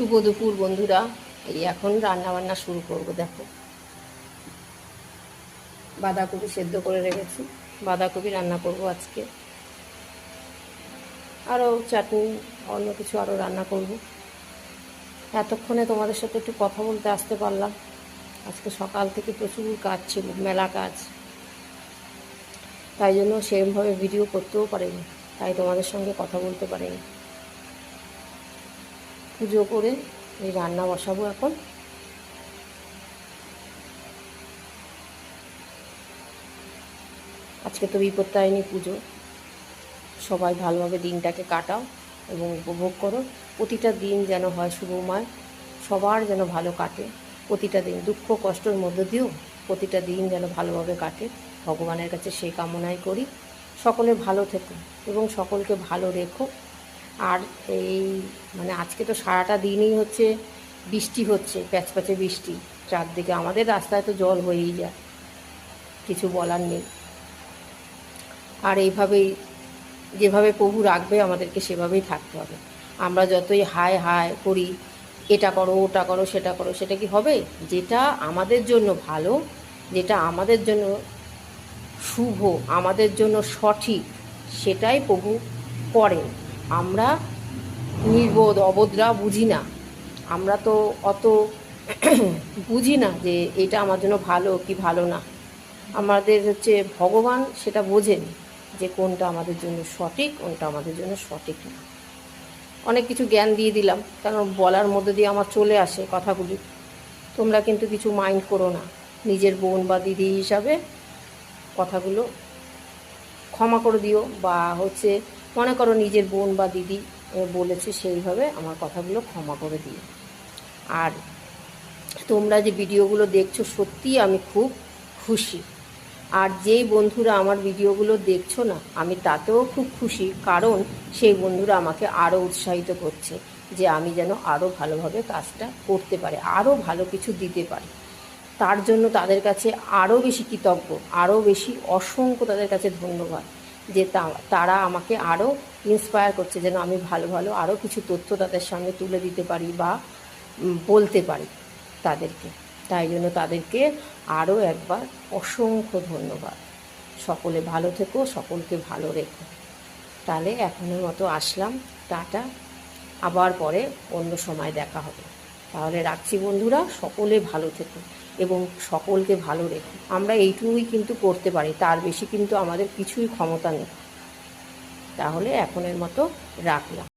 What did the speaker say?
শুভ দুপুর বন্ধুরা। এই এখন রান্না বান্না শুরু করব। দেখো, বাঁধাকপি সেদ্ধ করে রেখেছি, বাঁধাকপি রান্না করব আজকে। আরও চাটনি, অন্য কিছু আরও রান্না করব। এতক্ষণে তোমাদের সাথে একটু কথা বলতে আসতে পারলাম। আজকে সকাল থেকে প্রচুর কাজ ছিল, মেলা কাজ, তাই জন্য সেরকমভাবে ভিডিও করতেও পারিনি, তাই তোমাদের সঙ্গে কথা বলতে পারিনি। পুজো করে এই রান্না বসাবো এখন। আজকে তো বিপত্তারিণী পুজো। সবাই ভালোভাবে দিনটাকে কাটাও এবং উপভোগ করো। প্রতিটা দিন যেন হয় শুভময়, সবার যেন ভালো কাটে। প্রতিটা দিন দুঃখ কষ্টের মধ্যে দিয়েও প্রতিটা দিন যেন ভালোভাবে কাটে, ভগবানের কাছে সেই কামনাই করি। সকলে ভালো থেকো এবং সকলকে ভালো রেখো। আর এই আজকে তো সারাটা দিনই হচ্ছে বৃষ্টি হচ্ছে, প্যাচপ্যাচে বৃষ্টি চারদিকে। আমাদের রাস্তায় তো জল হয়েই যায়, কিছু বলার নেই। আর এইভাবেই যেভাবে প্রভু রাখবে আমাদেরকে সেভাবেই থাকতে হবে। আমরা যতই হায় হায় করি, এটা করো ওটা করো সেটা করো, সেটা কি হবে? যেটা আমাদের জন্য ভালো, যেটা আমাদের জন্য শুভ, আমাদের জন্য সঠিক, সেটাই প্রভু করেন। আমরা নির্বোধ অবদ্রা বুঝি না, আমরা তো অত বুঝি না যে এটা আমার জন্য ভালো কি ভালো না। আমাদের হচ্ছে ভগবান সেটা বোঝেন যে কোনটা আমাদের জন্য সঠিক, কোনটা আমাদের জন্য সঠিক না। অনেক কিছু জ্ঞান দিয়ে দিলাম, কারণ বলার মধ্যে দিয়ে আমার চলে আসে কথাগুলি। তোমরা কিন্তু কিছু মাইন্ড করো না, নিজের বোন বা দিদি হিসাবে কথাগুলো ক্ষমা করে দিও, বা হচ্ছে মনে করো নিজের বোন বা দিদি বলেছে, সেইভাবে আমার কথাগুলো ক্ষমা করে দিও। আর তোমরা যে ভিডিওগুলো দেখছো, সত্যিই আমি খুব খুশি। আর যেই বন্ধুরা আমার ভিডিওগুলো দেখছো না, আমি তাতেও খুব খুশি, কারণ সেই বন্ধুরা আমাকে আরও উৎসাহিত করছে যে আমি যেন আরও ভালোভাবে কাজটা করতে পারি, আরও ভালো কিছু দিতে পারি। তার জন্য তাদের কাছে আরও বেশি কৃতজ্ঞ, আরও বেশি অসংখ্য তাদের কাছে ধন্যবাদ যে তারা আমাকে আরও ইন্সপায়ার করছে যেন আমি ভালো ভালো আরও কিছু তথ্য তাদের সামনে তুলে দিতে পারি বা বলতে পারি তাদেরকে। তাই জন্য তাদেরকে আরও একবার অসংখ্য ধন্যবাদ। সকলে ভালো থেকো, সকলকে ভালো রেখো। তাহলে এখনের মতো আসলাম, টাটা। আবার পরে অন্য সময় দেখা হবে। তাহলে রাখছি বন্ধুরা, সকলে ভালো থেকো এবং সকলকে ভালো রেখো। আমরা এইটুকুই কিন্তু করতে পারি, তার বেশি কিন্তু আমাদের কিছুই ক্ষমতা নেই। তাহলে এখনের মতো রাখলাম।